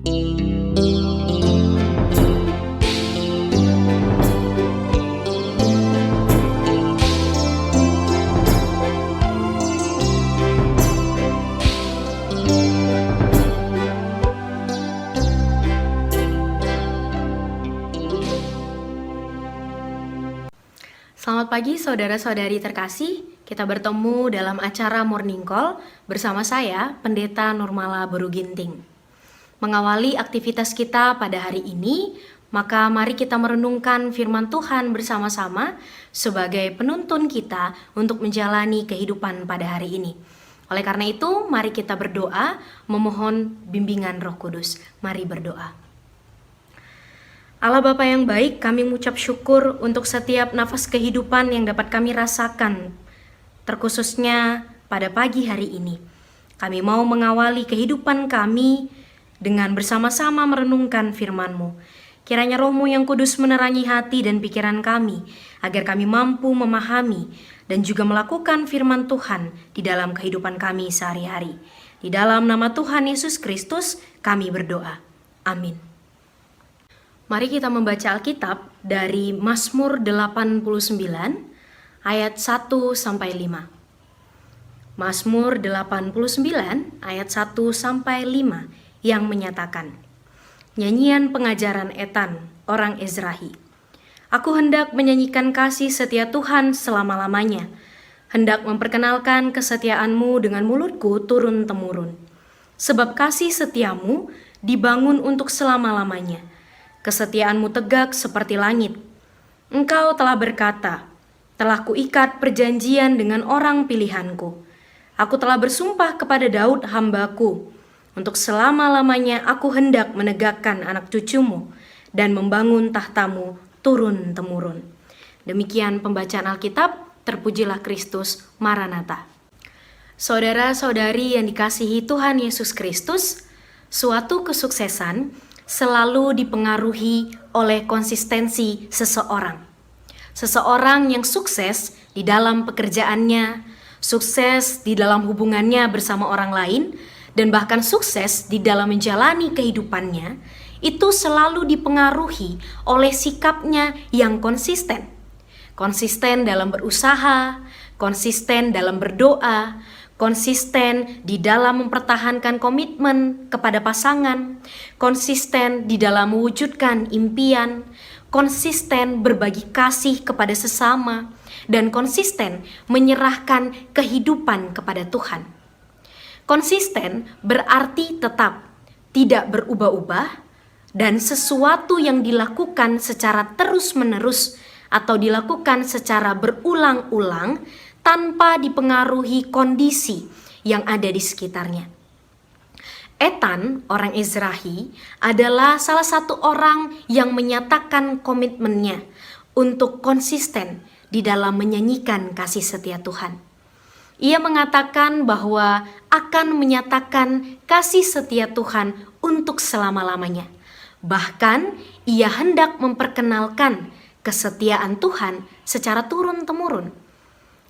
Selamat pagi saudara-saudari terkasih, kita bertemu dalam acara Morning Call bersama saya, Pendeta Nurmala Beruginting. Mengawali aktivitas kita pada hari ini, maka mari kita merenungkan firman Tuhan bersama-sama sebagai penuntun kita untuk menjalani kehidupan pada hari ini. Oleh karena itu, mari kita berdoa memohon bimbingan Roh Kudus. Mari berdoa. Allah Bapa yang baik, kami mengucap syukur untuk setiap nafas kehidupan yang dapat kami rasakan, terkhususnya pada pagi hari ini. Kami mau mengawali kehidupan kami dengan bersama-sama merenungkan firman-Mu. Kiranya Roh-Mu yang kudus menerangi hati dan pikiran kami, agar kami mampu memahami dan juga melakukan firman Tuhan di dalam kehidupan kami sehari-hari. Di dalam nama Tuhan Yesus Kristus, kami berdoa. Amin. Mari kita membaca Alkitab dari Mazmur 89 ayat 1 sampai 5. Mazmur 89 ayat 1 sampai 5 yang menyatakan, nyanyian pengajaran Etan, orang Ezrahi. Aku hendak menyanyikan kasih setia Tuhan selama-lamanya, hendak memperkenalkan kesetiaan-Mu dengan mulutku turun-temurun. Sebab kasih setiamu dibangun untuk selama-lamanya. Kesetiaan-Mu tegak seperti langit. Engkau telah berkata, telah kuikat perjanjian dengan orang pilihanku. Aku telah bersumpah kepada Daud hambaku, untuk selama-lamanya aku hendak menegakkan anak cucumu dan membangun tahtamu turun-temurun. Demikian pembacaan Alkitab, terpujilah Kristus, Maranatha. Saudara-saudari yang dikasihi Tuhan Yesus Kristus, suatu kesuksesan selalu dipengaruhi oleh konsistensi seseorang. Seseorang yang sukses di dalam pekerjaannya, sukses di dalam hubungannya bersama orang lain, dan bahkan sukses di dalam menjalani kehidupannya, itu selalu dipengaruhi oleh sikapnya yang konsisten. Konsisten dalam berusaha, konsisten dalam berdoa, konsisten di dalam mempertahankan komitmen kepada pasangan, konsisten di dalam mewujudkan impian, konsisten berbagi kasih kepada sesama, dan konsisten menyerahkan kehidupan kepada Tuhan. Konsisten berarti tetap, tidak berubah-ubah, dan sesuatu yang dilakukan secara terus-menerus atau dilakukan secara berulang-ulang tanpa dipengaruhi kondisi yang ada di sekitarnya. Etan, orang Ezrahi, adalah salah satu orang yang menyatakan komitmennya untuk konsisten di dalam menyanyikan kasih setia Tuhan. Ia mengatakan bahwa akan menyatakan kasih setia Tuhan untuk selama-lamanya. Bahkan ia hendak memperkenalkan kesetiaan Tuhan secara turun-temurun.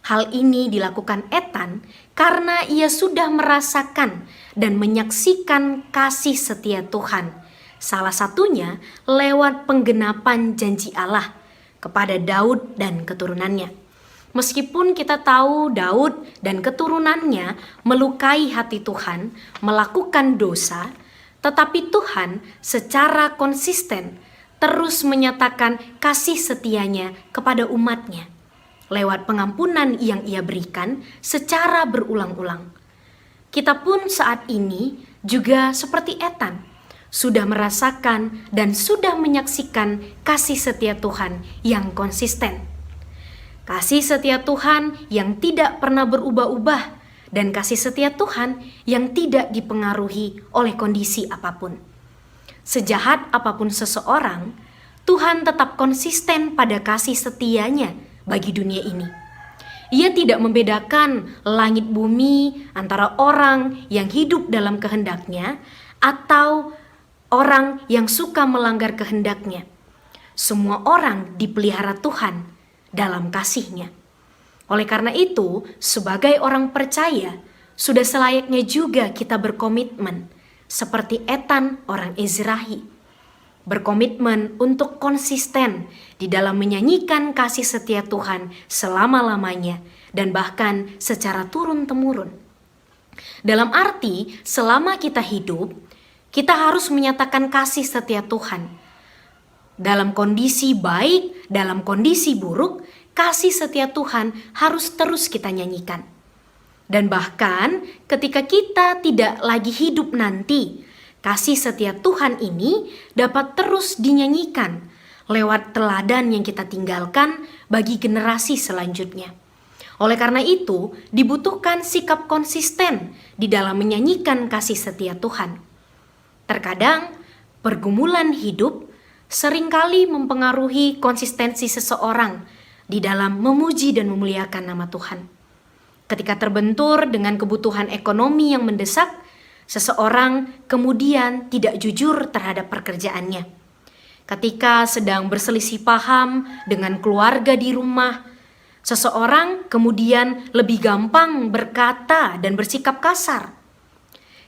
Hal ini dilakukan Etan karena ia sudah merasakan dan menyaksikan kasih setia Tuhan. Salah satunya lewat penggenapan janji Allah kepada Daud dan keturunannya. Meskipun kita tahu Daud dan keturunannya melukai hati Tuhan, melakukan dosa, tetapi Tuhan secara konsisten terus menyatakan kasih setianya kepada umatnya lewat pengampunan yang ia berikan secara berulang-ulang. Kita pun saat ini juga seperti Etan, sudah merasakan dan sudah menyaksikan kasih setia Tuhan yang konsisten. Kasih setia Tuhan yang tidak pernah berubah-ubah dan kasih setia Tuhan yang tidak dipengaruhi oleh kondisi apapun. Sejahat apapun seseorang, Tuhan tetap konsisten pada kasih setianya bagi dunia ini. Ia tidak membedakan langit bumi antara orang yang hidup dalam kehendaknya atau orang yang suka melanggar kehendaknya. Semua orang dipelihara Tuhan dalam kasih-Nya. Oleh karena itu, sebagai orang percaya, sudah selayaknya juga kita berkomitmen seperti Ethan orang Ezrahi, berkomitmen untuk konsisten di dalam menyanyikan kasih setia Tuhan selama-lamanya dan bahkan secara turun-temurun. Dalam arti, selama kita hidup, kita harus menyatakan kasih setia Tuhan. Dalam kondisi baik, dalam kondisi buruk, kasih setia Tuhan harus terus kita nyanyikan. Dan bahkan ketika kita tidak lagi hidup nanti, kasih setia Tuhan ini dapat terus dinyanyikan lewat teladan yang kita tinggalkan bagi generasi selanjutnya. Oleh karena itu, dibutuhkan sikap konsisten di dalam menyanyikan kasih setia Tuhan. Terkadang, pergumulan hidup seringkali mempengaruhi konsistensi seseorang di dalam memuji dan memuliakan nama Tuhan. Ketika terbentur dengan kebutuhan ekonomi yang mendesak, seseorang kemudian tidak jujur terhadap pekerjaannya. Ketika sedang berselisih paham dengan keluarga di rumah, seseorang kemudian lebih gampang berkata dan bersikap kasar.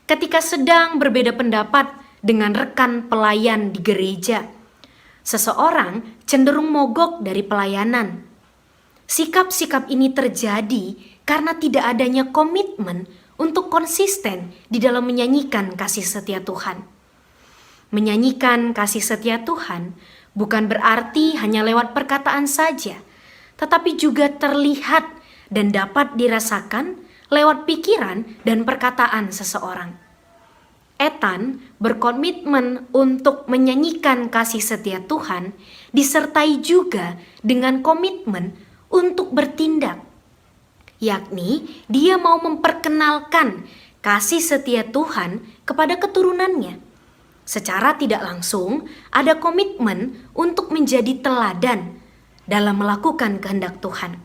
Ketika sedang berbeda pendapat dengan rekan pelayan di gereja, seseorang cenderung mogok dari pelayanan. Sikap-sikap ini terjadi karena tidak adanya komitmen untuk konsisten di dalam menyanyikan kasih setia Tuhan. Menyanyikan kasih setia Tuhan bukan berarti hanya lewat perkataan saja, tetapi juga terlihat dan dapat dirasakan lewat pikiran dan perkataan seseorang. Ethan berkomitmen untuk menyanyikan kasih setia Tuhan disertai juga dengan komitmen untuk bertindak, yakni dia mau memperkenalkan kasih setia Tuhan kepada keturunannya. Secara tidak langsung ada komitmen untuk menjadi teladan dalam melakukan kehendak Tuhan,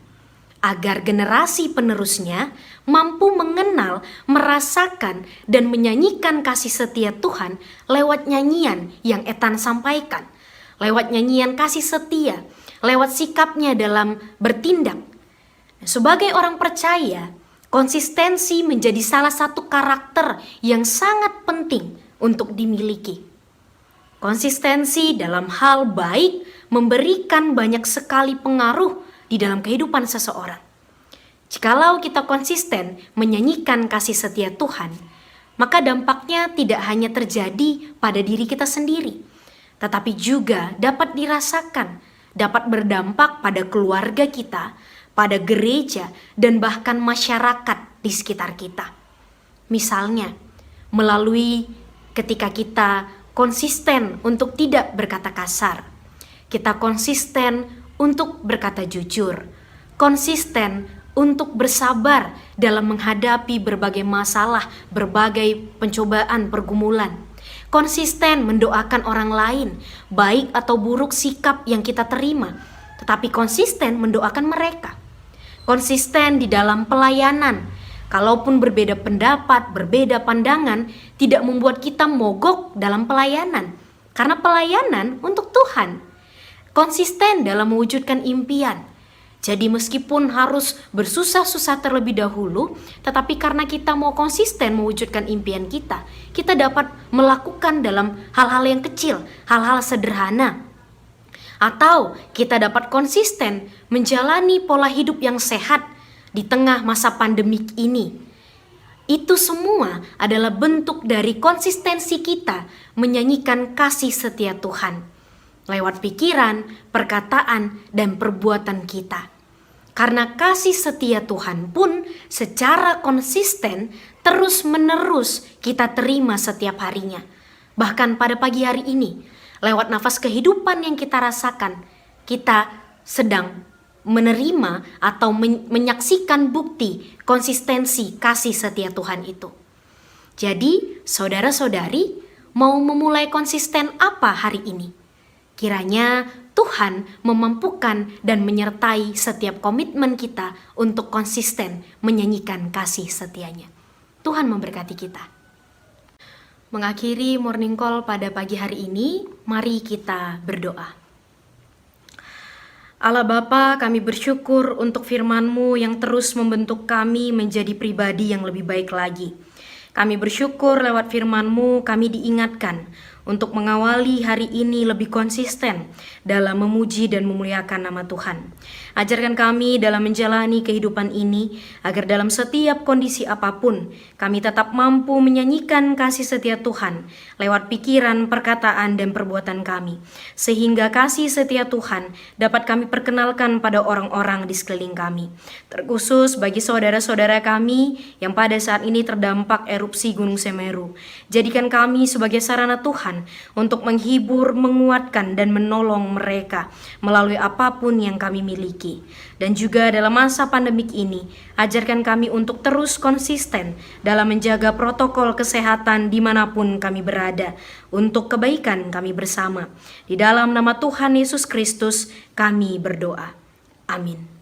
agar generasi penerusnya mampu mengenal, merasakan, dan menyanyikan kasih setia Tuhan lewat nyanyian yang Ethan sampaikan, lewat nyanyian kasih setia, lewat sikapnya dalam bertindak. Sebagai orang percaya, konsistensi menjadi salah satu karakter yang sangat penting untuk dimiliki. Konsistensi dalam hal baik memberikan banyak sekali pengaruh di dalam kehidupan seseorang. Jikalau kita konsisten menyanyikan kasih setia Tuhan, maka dampaknya tidak hanya terjadi pada diri kita sendiri, tetapi juga dapat dirasakan, dapat berdampak pada keluarga kita, pada gereja, dan bahkan masyarakat di sekitar kita. Misalnya, melalui ketika kita konsisten untuk tidak berkata kasar, kita konsisten untuk berkata jujur, konsisten untuk bersabar dalam menghadapi berbagai masalah, berbagai pencobaan, pergumulan, konsisten mendoakan orang lain, baik atau buruk sikap yang kita terima, tetapi konsisten mendoakan mereka. Konsisten di dalam pelayanan, kalaupun berbeda pendapat, berbeda pandangan, tidak membuat kita mogok dalam pelayanan, karena pelayanan untuk Tuhan. Konsisten dalam mewujudkan impian. Jadi meskipun harus bersusah-susah terlebih dahulu, tetapi karena kita mau konsisten mewujudkan impian kita, kita dapat melakukan dalam hal-hal yang kecil, hal-hal sederhana. Atau kita dapat konsisten menjalani pola hidup yang sehat di tengah masa pandemik ini. Itu semua adalah bentuk dari konsistensi kita menyanyikan kasih setia Tuhan lewat pikiran, perkataan, dan perbuatan kita. Karena kasih setia Tuhan pun secara konsisten terus-menerus kita terima setiap harinya. Bahkan pada pagi hari ini, lewat nafas kehidupan yang kita rasakan, kita sedang menerima atau menyaksikan bukti konsistensi kasih setia Tuhan itu. Jadi, saudara-saudari, mau memulai konsisten apa hari ini? Kiranya Tuhan memampukan dan menyertai setiap komitmen kita untuk konsisten menyanyikan kasih setianya. Tuhan memberkati kita. Mengakhiri morning call pada pagi hari ini, mari kita berdoa. Allah Bapa, kami bersyukur untuk firman-Mu yang terus membentuk kami menjadi pribadi yang lebih baik lagi. Kami bersyukur lewat firman-Mu kami diingatkan untuk mengawali hari ini lebih konsisten dalam memuji dan memuliakan nama Tuhan. Ajarkan kami dalam menjalani kehidupan ini, agar dalam setiap kondisi apapun, kami tetap mampu menyanyikan kasih setia Tuhan lewat pikiran, perkataan, dan perbuatan kami. Sehingga kasih setia Tuhan dapat kami perkenalkan pada orang-orang di sekeliling kami. Terkhusus bagi saudara-saudara kami yang pada saat ini terdampak erupsi Gunung Semeru. Jadikan kami sebagai sarana Tuhan untuk menghibur, menguatkan, dan menolong mereka melalui apapun yang kami miliki. Dan juga dalam masa pandemik ini, ajarkan kami untuk terus konsisten dalam menjaga protokol kesehatan dimanapun kami berada, untuk kebaikan kami bersama. Di dalam nama Tuhan Yesus Kristus kami berdoa. Amin.